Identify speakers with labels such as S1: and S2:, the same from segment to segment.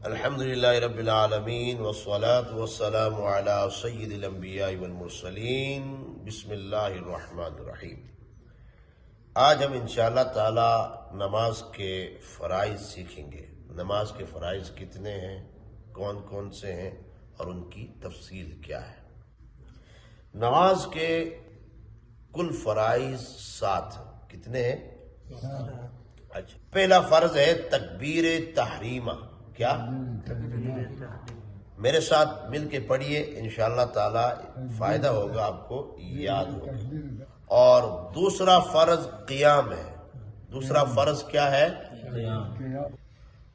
S1: الحمدللہ رب العالمین والصلاة والسلام علی سید الانبیاء والمرسلین بسم اللہ الرحمن الرحیم۔ آج ہم انشاءاللہ تعالی نماز کے فرائض سیکھیں گے۔ نماز کے فرائض کتنے ہیں، کون کون سے ہیں اور ان کی تفصیل کیا ہے۔ نماز کے کل فرائض 7 کتنے ہیں؟ اچھا، پہلا فرض ہے تکبیر تحریمہ۔ کیا؟ میرے ساتھ مل کے پڑھیے، انشاءاللہ تعالی فائدہ ہوگا، آپ کو یاد ہوگا۔ اور دوسرا فرض قیام ہے۔ دوسرا فرض کیا ہے؟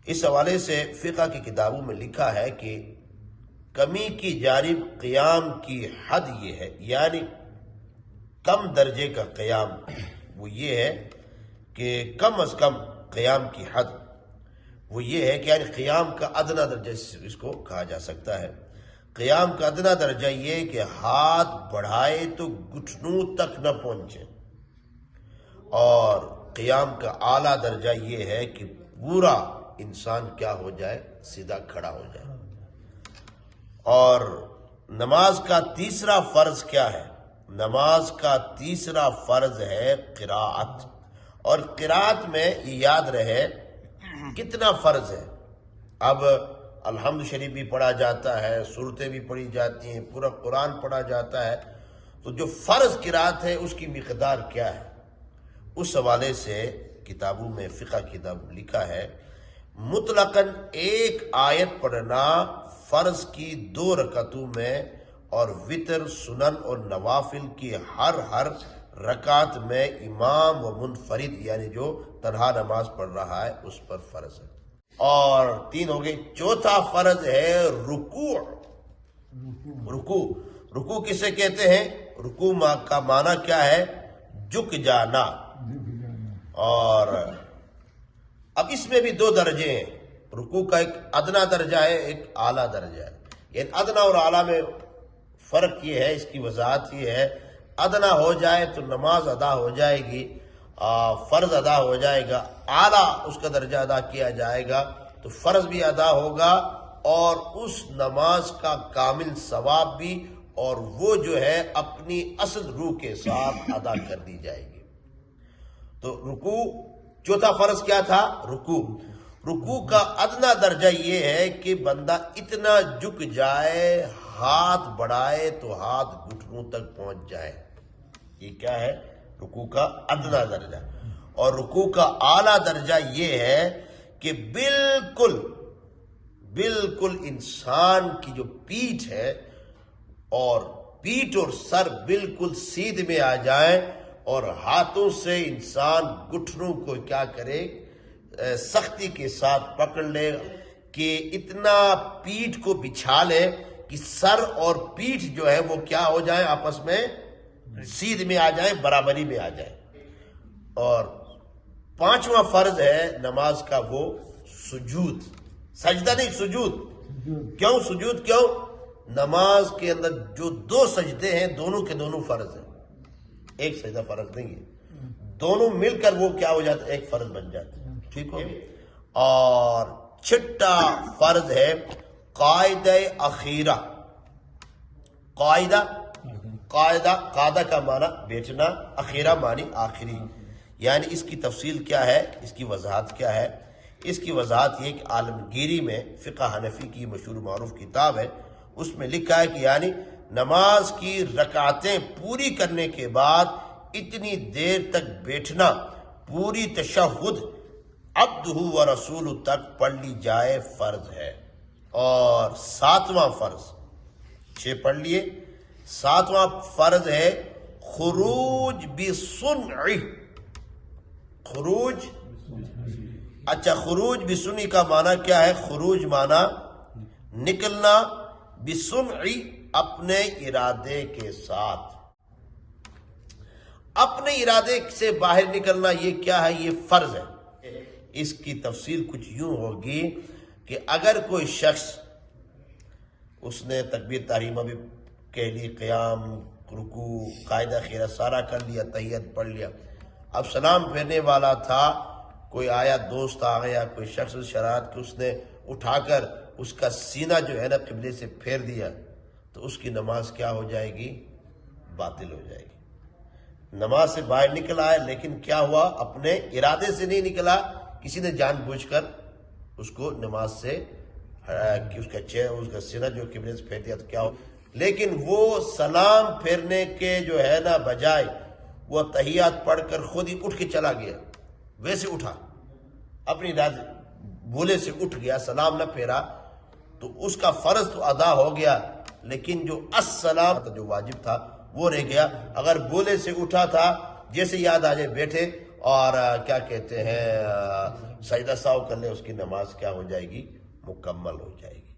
S1: اس حوالے سے فقہ کی کتابوں میں لکھا ہے کہ کمی کی جانب قیام کی حد یہ ہے، یعنی کم درجے کا قیام وہ یہ ہے کہ کم از کم قیام کی حد وہ یہ ہے کہ یعنی قیام کا ادنا درجہ اس کو کہا جا سکتا ہے۔ قیام کا ادنا درجہ یہ کہ ہاتھ بڑھائے تو گھٹنوں تک نہ پہنچے، اور قیام کا اعلیٰ درجہ یہ ہے کہ پورا انسان کیا ہو جائے، سیدھا کھڑا ہو جائے۔ اور نماز کا تیسرا فرض کیا ہے؟ نماز کا تیسرا فرض ہے قراءت۔ اور قراءت میں یاد رہے کتنا فرض ہے۔ اب الحمد شریف بھی پڑھا جاتا ہے، سورتیں بھی پڑھی جاتی ہیں، پورا قرآن پڑھا جاتا ہے، تو جو فرض قراءت ہے اس کی مقدار کیا ہے؟ اس حوالے سے کتابوں میں فقہ کتاب لکھا ہے مطلقاً ایک آیت پڑھنا فرض کی 2 رکعتوں میں، اور وتر، سنن اور نوافل کی ہر رکعت میں امام و منفرد یعنی جو تنہا نماز پڑھ رہا ہے اس پر فرض ہے۔ اور 3 ہو گئے۔ چوتھا فرض ہے رکوع۔ رکوع کسے کہتے ہیں؟ رکوع کا معنی کیا ہے؟ جھک جانا۔ اور اب اس میں بھی 2 درجے ہیں۔ رکوع کا ایک ادنا درجہ ہے، ایک اعلیٰ درجہ ہے۔ یعنی ادنا اور اعلیٰ میں فرق یہ ہے، اس کی وضاحت یہ ہے، ادنا ہو جائے تو نماز ادا ہو جائے گی، فرض ادا ہو جائے گا۔ اعلیٰ اس کا درجہ ادا کیا جائے گا تو فرض بھی ادا ہوگا، اور اس نماز کا کامل ثواب بھی، اور وہ جو ہے اپنی اصل روح کے ساتھ ادا کر دی جائے گی۔ تو رکوع، چوتھا فرض کیا تھا؟ رکوع۔ رکوع کا ادنا درجہ یہ ہے کہ بندہ اتنا جھک جائے، ہاتھ بڑھائے تو ہاتھ گھٹنوں تک پہنچ جائے۔ یہ کیا ہے؟ رکوع کا ادنا درجہ۔ اور رکوع کا اعلیٰ درجہ یہ ہے کہ بالکل انسان کی جو پیٹھ ہے، اور پیٹھ اور سر بالکل سیدھ میں آ جائے، اور ہاتھوں سے انسان گھٹنوں کو کیا کرے، سختی کے ساتھ پکڑ لے، کہ اتنا پیٹھ کو بچھا لے کہ سر اور پیٹھ جو ہے وہ کیا ہو جائیں، آپس میں سیدھ میں آ جائیں، برابری میں آ جائیں۔ اور 5واں فرض ہے نماز کا وہ سجود، سجدہ نہیں، سجود۔ کیوں سجود؟ کیوں؟ نماز کے اندر جو 2 سجدے ہیں دونوں کے دونوں فرض ہیں، ایک سجدہ فرض نہیں ہے، دونوں مل کر وہ کیا ہو جاتا ہے، ایک فرض بن جاتا ہے۔ ٹھیک ہو؟ اور 6واں فرض ہے قاعدہ اخیرہ۔ قاعدہ کا معنی بیٹھنا، اخیرہ معنی آخری۔ یعنی اس کی تفصیل کیا ہے، اس کی وضاحت کیا ہے؟ اس کی وضاحت یہ کہ عالمگیری میں فقہ حنفی کی مشہور معروف کتاب ہے، اس میں لکھا ہے کہ یعنی نماز کی رکعتیں پوری کرنے کے بعد اتنی دیر تک بیٹھنا پوری تشہد عبدہ و رسول تک پڑھ لی جائے فرض ہے۔ اور 7واں فرض، 6 پڑھ لیے، 7واں فرض ہے خروج بسنع۔ خروج، اچھا، خروج بسنع کا معنی کیا ہے؟ خروج معنی نکلنا، بسنع اپنے ارادے کے ساتھ، اپنے ارادے سے باہر نکلنا، یہ کیا ہے؟ یہ فرض ہے۔ اس کی تفصیل کچھ یوں ہوگی کہ اگر کوئی شخص، اس نے تکبیر تحریمہ بھی کہہ لی، قیام، رکوع، قاعدہ خیرہ سارا کر لیا، تحیت پڑھ لیا، اب سلام پھیرنے والا تھا، کوئی آیا، دوست آ گیا، کوئی شخص شرارت کہ اس نے اٹھا کر اس کا سینہ جو ہے نا قبلے سے پھیر دیا تو اس کی نماز کیا ہو جائے گی؟ باطل ہو جائے گی۔ نماز سے باہر نکل آئے لیکن کیا ہوا؟ اپنے ارادے سے نہیں نکلا، کسی نے جان بوجھ کر اس کو نماز سے اس کا سینہ جو قبلے سے پھیر دیا تو کیا ہو؟ لیکن وہ سلام پھیرنے کے جو ہے نا بجائے وہ تحیات پڑھ کر خود ہی اٹھ کے چلا گیا، ویسے اٹھا، اپنی بولے سے اٹھ گیا، سلام نہ پھیرا، تو اس کا فرض تو ادا ہو گیا لیکن جو السلام جو واجب تھا وہ رہ گیا۔ اگر بولے سے اٹھا تھا، جیسے یاد آ جائے بیٹھے اور کیا کہتے ہیں سجدہ ساو کر لے، اس کی نماز کیا ہو جائے گی؟ مکمل ہو جائے گی۔